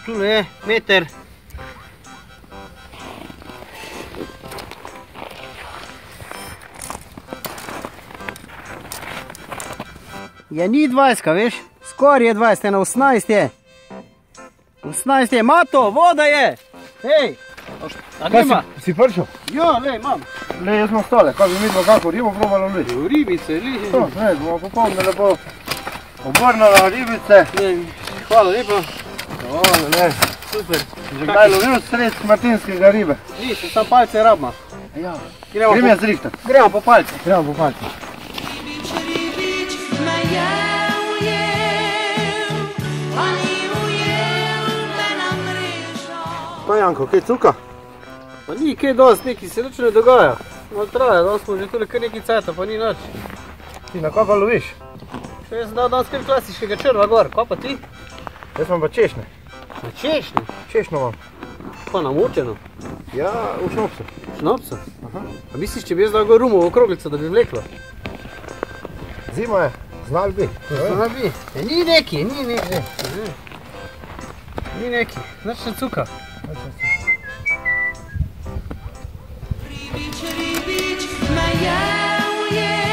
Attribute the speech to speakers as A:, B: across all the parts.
A: Tule je, meter. Ja, ni 20, veš? Skoraj je 20, na 18 je. 18 je, Mato, voda je! Hej! A nima?
B: Si prišel?
A: Ja, lej, imam.
B: Lej, jaz imam stole, kaj bi mi dva kako ribo probalo vleči?
A: Ribice, lej.
B: To, ne, bomo popolne lepo obrnala ribice.
A: Hvala lepa.
B: Dovolj, ne.
A: Super.
B: Že kdaj lovil sred martinskega ribe?
A: Ni, se sam palce rabima.
B: Ja.
A: Gremo
B: jaz zrihtati.
A: Gremo po palce.
B: Gremo po palce. Pa Janko, kaj cuka?
A: Pa ni kaj dosti, nekaj se nič ne dogaja. No traja, danes smo že tole kar nekaj cajta, pa ni nič.
B: Ti na kaj pa loviš?
A: Še jaz sem dal danes kar klasičnega črva gor, kaj pa ti?
B: Jaz imam pa češnje.
A: Na češnje?
B: Češnjo imam.
A: Pa namočeno?
B: Ja, v šnopsu.
A: Šnopsu? A misliš, če bi jaz dal gor rumovo kroglico, da bi vleklo?
B: Zima je, znal bi.
A: Znal bi. Ni neki, ni neki. Ni neki, nič ne cuka.
C: Ribič, ribič, me je ujel.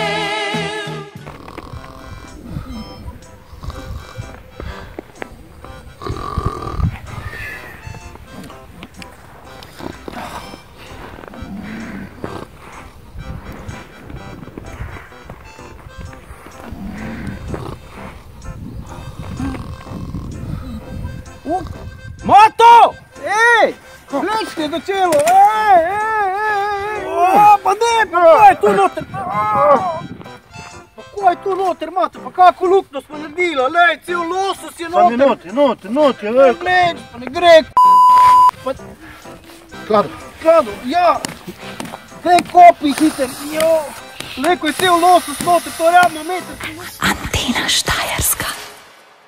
A: Mato! Ej! Vlečite do čelo! Ej! Pa ne! Pa kaj je tu noter? Pa kaj je tu noter, Mato? Pa kako lukno smo naredila? Lej, cel losos je noter!
B: Noter, vej.
A: Vleč, pa ne gre, pa... Klado, ja! Daj kopi hiter, jo! Lej, ko je cel losos noter, to rabimo meter!
C: Antina Štajerska.